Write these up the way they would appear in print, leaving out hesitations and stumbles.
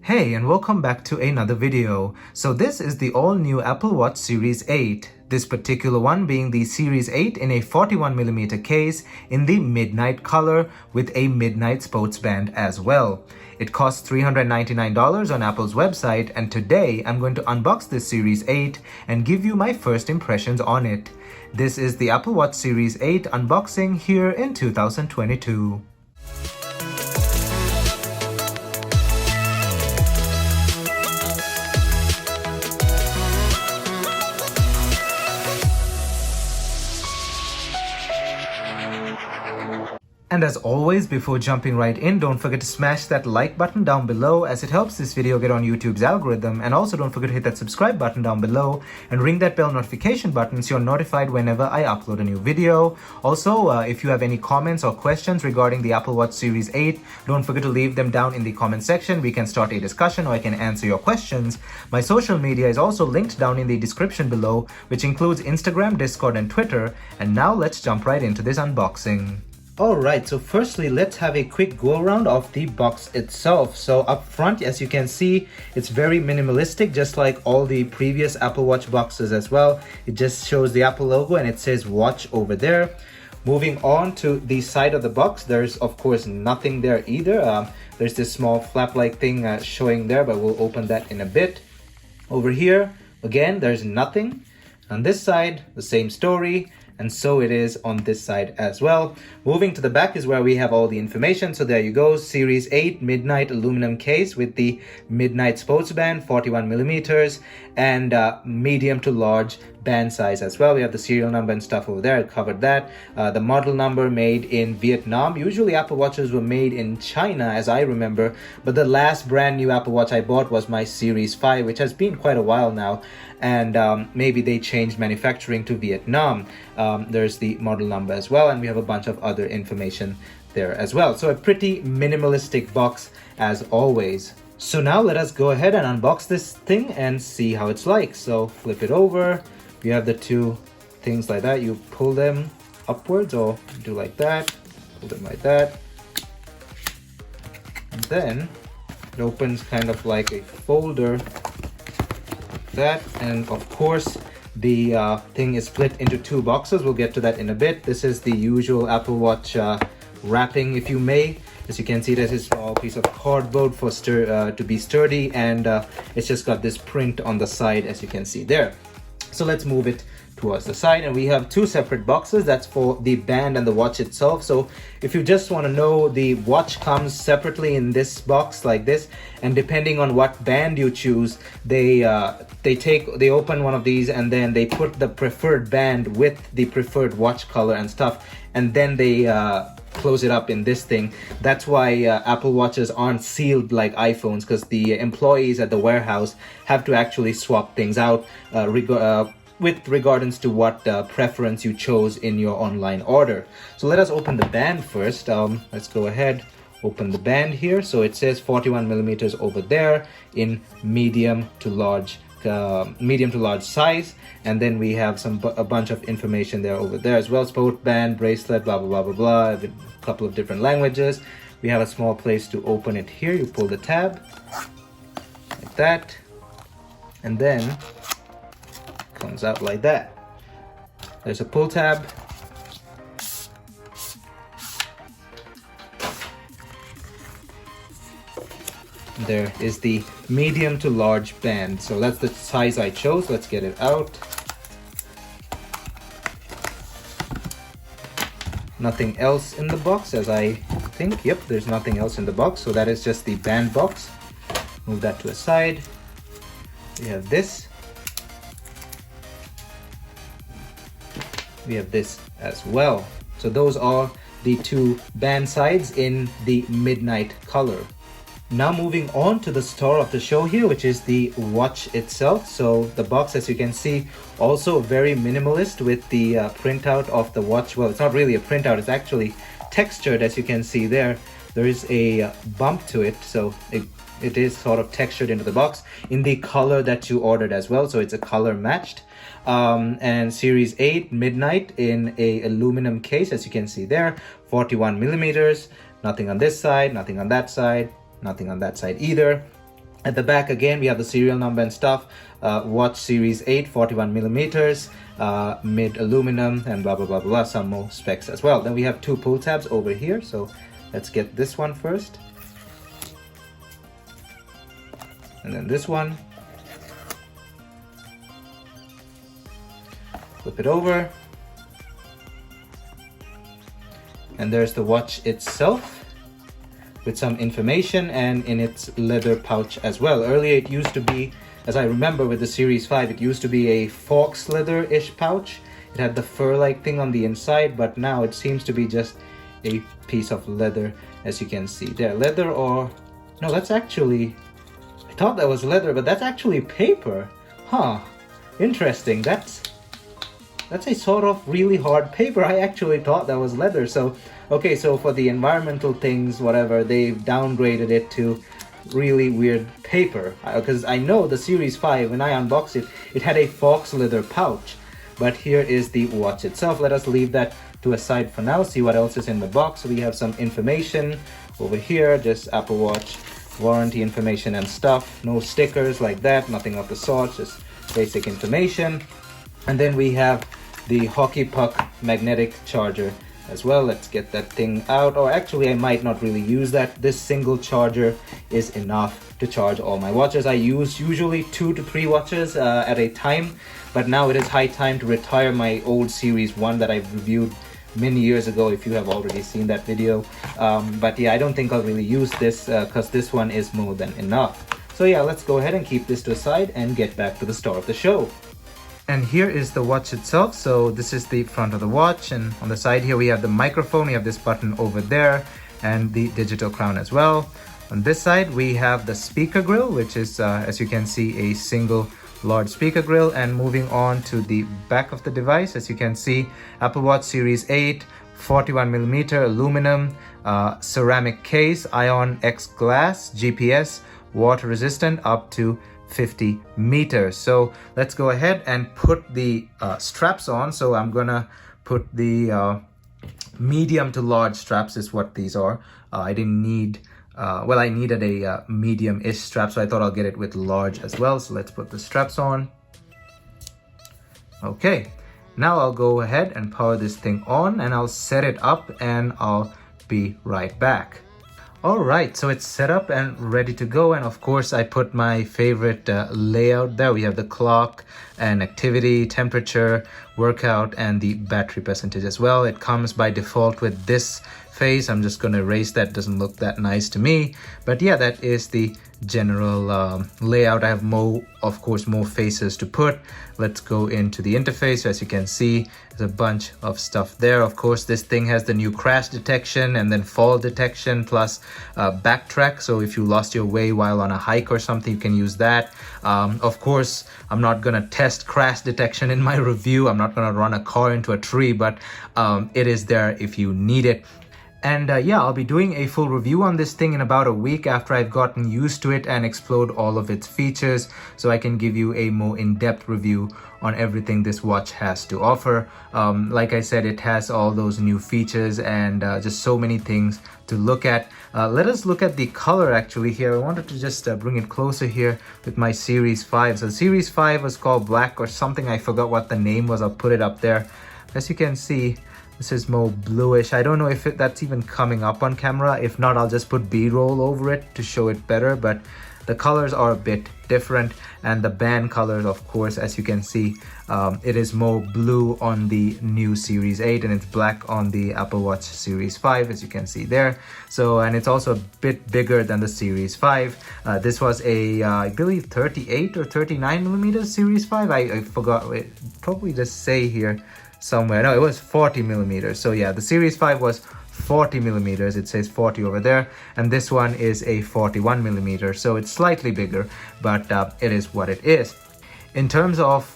Hey, and welcome back to another video. So this is the all-new Apple Watch Series 8. This particular one being the Series 8 in a 41mm case in the midnight color with a midnight sports band as well. It costs $399 on Apple's website, and today I'm going to unbox this Series 8 and give you my first impressions on it. This is the Apple Watch Series 8 unboxing here in 2022. And as always, before jumping right in, don't forget to smash that like button down below as it helps this video get on YouTube's algorithm. And also don't forget to hit that subscribe button down below and ring that bell notification button so you're notified whenever I upload a new video. Also, if you have any comments or questions regarding the Apple Watch Series 8, don't forget to leave them down in the comment section. We can start a discussion or I can answer your questions. My social media is also linked down in the description below, which includes Instagram, Discord, and Twitter. And now let's jump right into this unboxing. Alright, so firstly, let's have a quick go around of the box itself. So up front, as you can see, it's very minimalistic, just like all the previous Apple Watch boxes as well. It just shows the Apple logo and it says Watch over there. Moving on to the side of the box, there's of course nothing there either. There's this small flap-like thing showing there, but we'll open that in a bit. Over here, again, there's nothing. On this side, the same story. And so it is on this side as well. Moving to the back is where we have all the information. So there you go, Series 8 midnight aluminum case with the midnight sports band, 41mm, and medium to large band size as well. We have the serial number and stuff over there. I covered that. The model number made in Vietnam. Usually Apple Watches were made in China, as I remember, but the last brand new Apple Watch I bought was my Series 5, which has been quite a while now, and maybe they changed manufacturing to Vietnam. There's the model number as well, and we have a bunch of other information there as well. So a pretty minimalistic box as always. So now let us go ahead and unbox this thing and see how it's like. So flip it over. You have the two things like that. You pull them upwards or do like that. Pull them like that. And then it opens kind of like a folder like that. And of course, the thing is split into two boxes. We'll get to that in a bit. This is the usual Apple Watch wrapping, if you may. As you can see, there's a small piece of cardboard for to be sturdy, and it's just got this print on the side, as you can see there. So let's move it towards the side, and we have two separate boxes. That's for the band and the watch itself. So if you just want to know, the watch comes separately in this box like this, and depending on what band you choose, they open one of these and then they put the preferred band with the preferred watch color and stuff, and then they close it up in this thing. That's why Apple Watches aren't sealed like iPhones, because the employees at the warehouse have to actually swap things out with regards to what preference you chose in your online order. So let us open the band first. Let's go ahead, open the band here. So it says 41mm over there in medium to large size, and then we have a bunch of information there over there as well. Sport band, bracelet, blah blah blah blah blah. A couple of different languages. We have a small place to open it here. You pull the tab like that, and then it comes out like that. There's a pull tab. There is the medium to large band. So that's the size I chose. Let's get it out. Nothing else in the box, as I think. Yep, there's nothing else in the box. So that is just the band box. Move that to a side. We have this. We have this as well. So those are the two band sides in the midnight color. Now moving on to the star of the show here, which is the watch itself. So the box, as you can see, also very minimalist with the printout of the watch. Well, it's not really a printout, it's actually textured, as you can see there. There is a bump to it, so it is sort of textured into the box in the color that you ordered as well. So it's a color matched. And Series 8 midnight in a aluminum case, as you can see there, 41mm. Nothing on this side, nothing on that side, nothing on that side either. At the back again, we have the serial number and stuff. Watch Series 8, 41 millimeters, mid aluminum, and blah blah blah blah. Some more specs as well. Then we have 2 pull tabs over here. So let's get this one first, and then this one. Flip it over, and there's the watch itself with some information and in its leather pouch as well. Earlier it used to be, as I remember with the Series 5, it used to be a fox leather-ish pouch. It had the fur-like thing on the inside, but now it seems to be just a piece of leather, as you can see there. Leather, or no, that's actually, I thought that was leather, but that's actually paper. Huh, interesting. That's a sort of really hard paper. I actually thought that was leather. So okay, so for the environmental things, whatever, they've downgraded it to really weird paper. Because I know the Series 5, when I unboxed it, it had a fox leather pouch. But here is the watch itself. Let us leave that to a side for now, see what else is in the box. So we have some information over here, just Apple Watch warranty information and stuff. No stickers like that, nothing of the sort, just basic information. And then we have the hockey puck magnetic charger as well. Let's get that thing out. Or actually, I might not really use that. This single charger is enough to charge all my watches. I use usually 2 to 3 watches at a time, but now it is high time to retire my old Series 1 that I've reviewed many years ago, if you have already seen that video. But yeah, I don't think I'll really use this because this one is more than enough. So yeah, let's go ahead and keep this to the side and get back to the star of the show. And here is the watch itself. So this is the front of the watch, and on the side here we have the microphone. We have this button over there and the digital crown as well. On this side we have the speaker grill, which is as you can see, a single large speaker grill. And moving on to the back of the device, as you can see, Apple Watch Series 8, 41 millimeter aluminum, ceramic case, Ion X glass, GPS, water resistant up to 50 meters. So let's go ahead and put the straps on. So I'm gonna put the medium to large straps, is what these are. I didn't need well, I needed a medium-ish strap, so I thought I'll get it with large as well. So let's put the straps on. Okay, now I'll go ahead and power this thing on, and I'll set it up, and I'll be right back. Alright, so it's set up and ready to go, and of course I put my favorite layout there. We have the clock and activity, temperature, workout, and the battery percentage as well. It comes by default with this face. I'm just going to erase that, doesn't look that nice to me. But yeah, that is the general layout. I have of course more faces to put. Let's go into the interface. As you can see, there's a bunch of stuff there. Of course, this thing has the new crash detection and then fall detection, plus backtrack. So if you lost your way while on a hike or something, you can use that. Of course, I'm not gonna test crash detection in my review. I'm not gonna run a car into a tree, but it is there if you need it. And yeah, I'll be doing a full review on this thing in about a week after I've gotten used to it and explored all of its features, so I can give you a more in-depth review on everything this watch has to offer. Like I said, it has all those new features and just so many things to look at. Let us look at the color actually here. I wanted to just bring it closer here with my Series 5. So Series 5 was called black or something. I forgot what the name was. I'll put it up there. As you can see, this is more bluish. I don't know if that's even coming up on camera. If not, I'll just put B-roll over it to show it better. But the colors are a bit different, and the band colors, of course, as you can see, it is more blue on the new Series 8 and it's black on the Apple Watch Series 5, as you can see there. So, and it's also a bit bigger than the Series 5. This was a I believe 38 or 39 millimeters Series 5. I forgot, it probably just say here somewhere. No, it was 40 millimeters. So yeah, the Series 5 was 40 millimeters. It says 40 over there, and this one is a 41 millimeter. So it's slightly bigger, but it is what it is. In terms of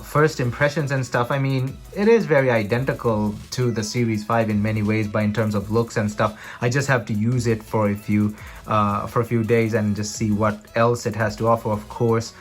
first impressions and stuff, I mean, it is very identical to the Series 5 in many ways, but in terms of looks and stuff, I just have to use it for a few for a few days and just see what else it has to offer. Of course,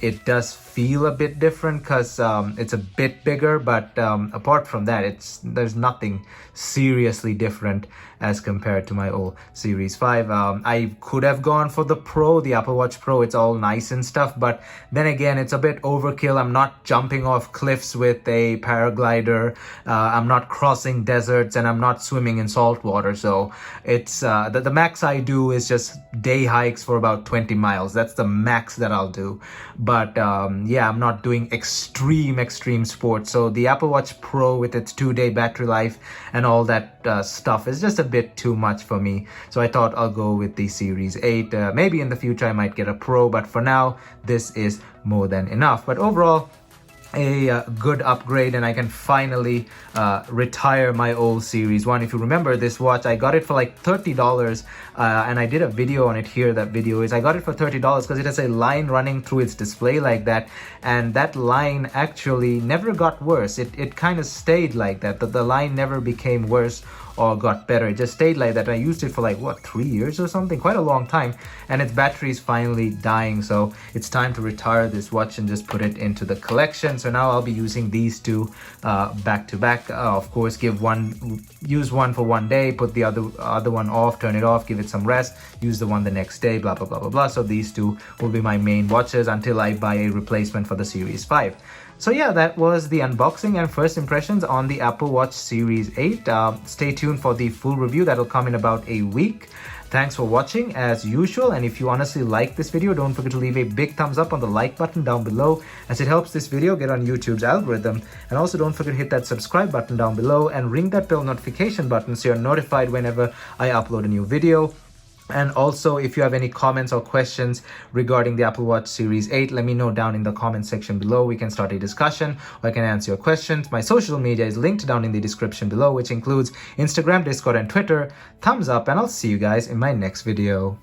it does feel a bit different because it's a bit bigger, but apart from that, there's nothing seriously different as compared to my old Series 5. I could have gone for the Pro, the Apple Watch Pro. It's all nice and stuff, but then again, it's a bit overkill. I'm not jumping off cliffs with a paraglider. I'm not crossing deserts, and I'm not swimming in salt water. So it's the max I do is just day hikes for about 20 miles. That's the max that I'll do. But yeah, I'm not doing extreme sports. So the Apple Watch Pro with its 2-day battery life and all that stuff is just a bit too much for me. So I thought I'll go with the Series 8. Maybe in the future I might get a Pro, but for now this is more than enough. But overall, a good upgrade, and I can finally retire my old Series 1. If you remember this watch, I got it for like $30, and I did a video on it here. That video is I got it for $30 because it has a line running through its display like that, and that line actually never got worse. It kind of stayed like that. The line never became worse or got better. It just stayed like that. I used it for like 3 years or something, quite a long time, and its battery is finally dying. So it's time to retire this watch and just put it into the collection. So now I'll be using these two back to back. Of course, use one for one day, put the other one off, turn it off, give it some rest, use the one the next day, blah blah blah blah blah. So these two will be my main watches until I buy a replacement for the Series 5. So yeah, that was the unboxing and first impressions on the Apple Watch Series 8. Stay tuned for the full review. That'll come in about a week. Thanks for watching as usual, and if you honestly like this video, don't forget to leave a big thumbs up on the like button down below, as it helps this video get on YouTube's algorithm. And also don't forget to hit that subscribe button down below and ring that bell notification button so you're notified whenever I upload a new video. And also, if you have any comments or questions regarding the Apple Watch Series 8, let me know down in the comment section below. We can start a discussion, or I can answer your questions. My social media is linked down in the description below, which includes Instagram, Discord, and Twitter. Thumbs up, and I'll see you guys in my next video.